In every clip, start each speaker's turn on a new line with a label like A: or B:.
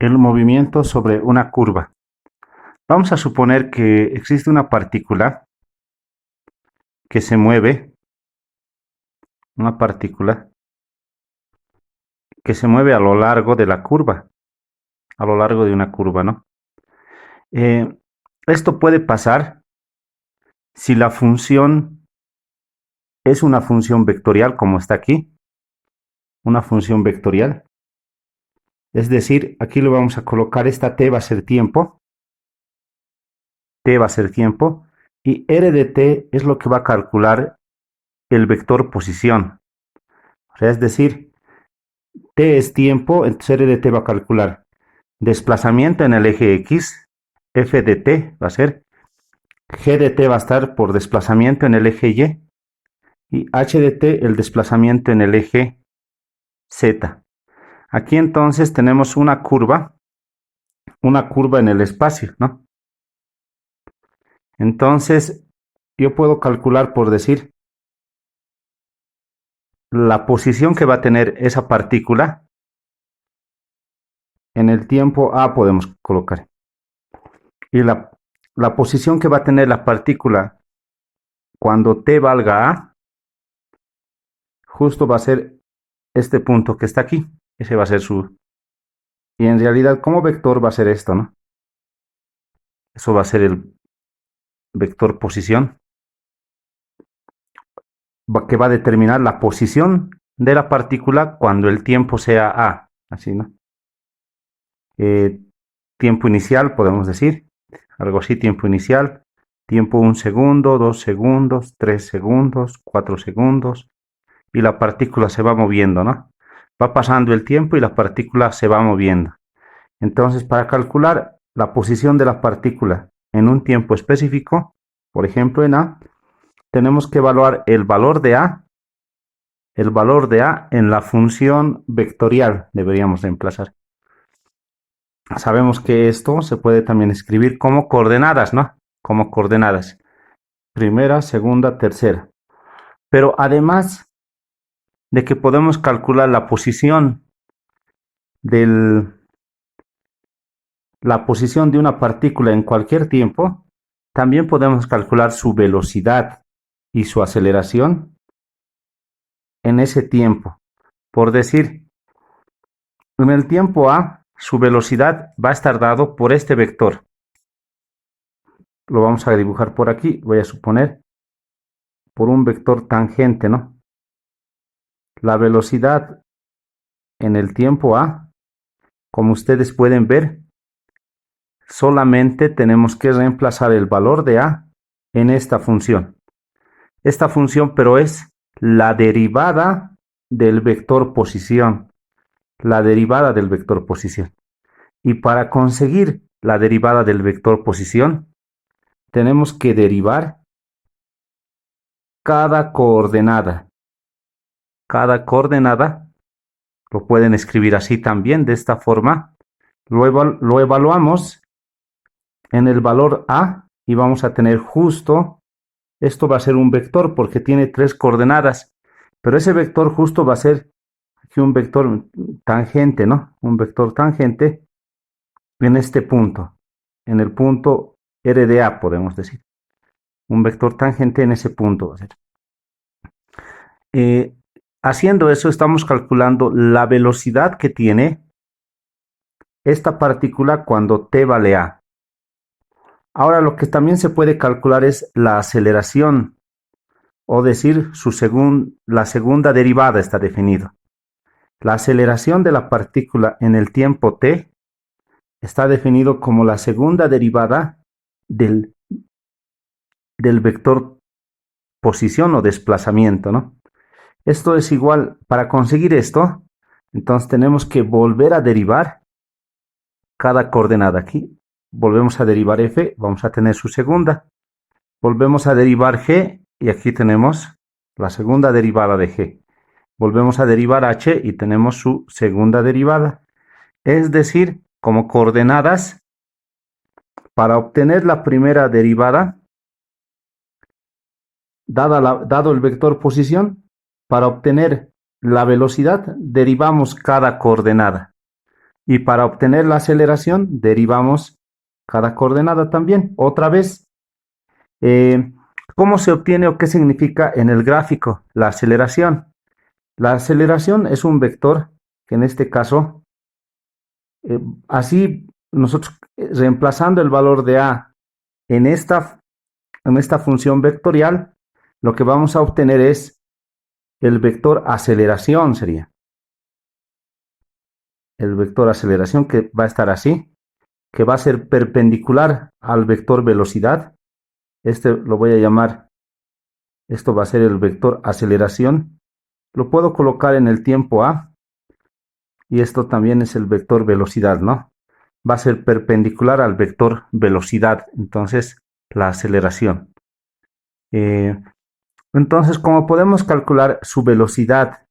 A: el movimiento sobre una curva. Vamos a suponer que existe una partícula que se mueve, una partícula que se mueve a lo largo de la curva, a lo largo de una curva, ¿no? Eh, Esto puede pasar si la función es una función vectorial, como está aquí, una función vectorial. Es decir, aquí lo vamos a colocar, esta t va a ser tiempo, t va a ser tiempo, y r de t es lo que va a calcular el vector posición. O sea, es decir, t es tiempo, entonces r de t va a calcular desplazamiento en el eje x, f de t va a ser, g de t va a estar por desplazamiento en el eje y h de t el desplazamiento en el eje z. Aquí entonces tenemos una curva en el espacio, ¿no? Entonces, yo puedo calcular, por decir, la posición que va a tener esa partícula en el tiempo a, podemos colocar. Y la posición que va a tener la partícula cuando t valga a, justo va a ser este punto que está aquí. Ese va a ser su... Y en realidad, como vector va a ser esto, ¿no? Eso va a ser el vector posición, que va a determinar la posición de la partícula cuando el tiempo sea a. Así, ¿no? Tiempo inicial, podemos decir. Algo así, tiempo inicial. Tiempo 1 segundo, 2 segundos, 3 segundos, 4 segundos. Y la partícula se va moviendo, ¿no? Va pasando el tiempo y la partícula se va moviendo. Entonces, para calcular la posición de la partícula en un tiempo específico, por ejemplo en A, tenemos que evaluar el valor de A en la función vectorial, deberíamos reemplazar. Sabemos que esto se puede también escribir como coordenadas, ¿no? Como coordenadas. Primera, segunda, tercera. Pero además de que podemos calcular la posición de una partícula en cualquier tiempo, también podemos calcular su velocidad y su aceleración en ese tiempo. Por decir, en el tiempo a, su velocidad va a estar dado por este vector. Lo vamos a dibujar por aquí, voy a suponer, por un vector tangente, ¿no? La velocidad en el tiempo a, como ustedes pueden ver, solamente tenemos que reemplazar el valor de a en esta función. Esta función, pero es la derivada del vector posición. La derivada del vector posición. Y para conseguir la derivada del vector posición, tenemos que derivar cada coordenada. Cada coordenada, lo pueden escribir así también, de esta forma. Lo evaluamos en el valor a y vamos a tener justo, esto va a ser un vector porque tiene 3 coordenadas, pero ese vector justo va a ser aquí un vector tangente, ¿no? Un vector tangente en este punto, en el punto R de A, podemos decir. Un vector tangente en ese punto va a ser. Eh, Haciendo eso, estamos calculando la velocidad que tiene esta partícula cuando t vale a. Ahora, lo que también se puede calcular es la aceleración, o decir, la segunda derivada está definido. La aceleración de la partícula en el tiempo t está definido como la segunda derivada del vector posición o desplazamiento, ¿no? Esto es igual, para conseguir esto, entonces tenemos que volver a derivar cada coordenada aquí. Volvemos a derivar f, vamos a tener su segunda. Volvemos a derivar g y aquí tenemos la segunda derivada de g. Volvemos a derivar h y tenemos su segunda derivada. Es decir, como coordenadas, para obtener la primera derivada, dado el vector posición, para obtener la velocidad, derivamos cada coordenada. Y para obtener la aceleración, derivamos cada coordenada también. Otra vez, eh, ¿cómo se obtiene o qué significa en el gráfico la aceleración? La aceleración es un vector que en este caso, eh, así nosotros reemplazando el valor de a en esta función vectorial, lo que vamos a obtener es el vector aceleración, sería el vector aceleración que va a estar así, que va a ser perpendicular al vector velocidad. Este lo voy a llamar, esto va a ser el vector aceleración. Lo puedo colocar en el tiempo a, y esto también es el vector velocidad, ¿no? Va a ser perpendicular al vector velocidad, entonces la aceleración. Entonces, como podemos calcular su velocidad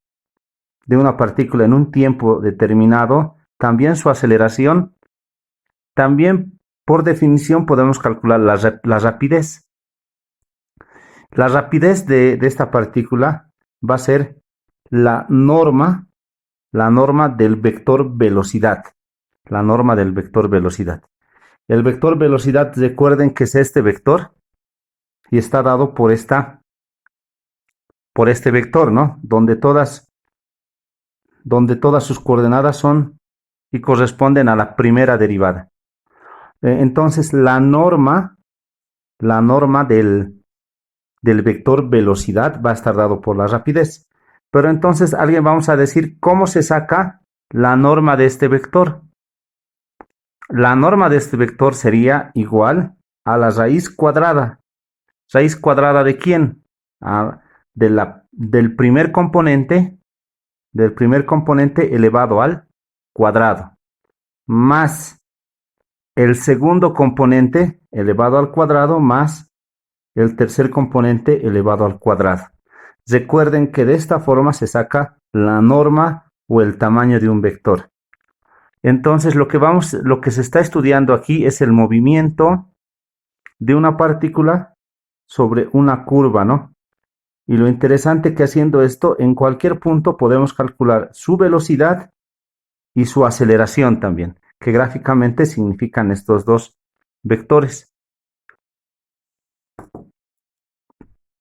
A: de una partícula en un tiempo determinado, también su aceleración, también por definición podemos calcular la rapidez. La rapidez de esta partícula va a ser la norma del vector velocidad. La norma del vector velocidad. El vector velocidad, recuerden que es este vector y está dado por este vector, ¿no? Donde todas sus coordenadas son y corresponden a la primera derivada. Entonces, la norma del vector velocidad va a estar dado por la rapidez. Pero entonces alguien vamos a decir cómo se saca la norma de este vector. La norma de este vector sería igual a la raíz cuadrada. ¿Raíz cuadrada de quién? Del primer componente elevado al cuadrado, más el segundo componente elevado al cuadrado, más el tercer componente elevado al cuadrado. Recuerden que de esta forma se saca la norma o el tamaño de un vector. Entonces, lo que se está estudiando aquí es el movimiento de una partícula sobre una curva, ¿no? Y lo interesante que haciendo esto, en cualquier punto podemos calcular su velocidad y su aceleración también, que gráficamente significan estos dos vectores.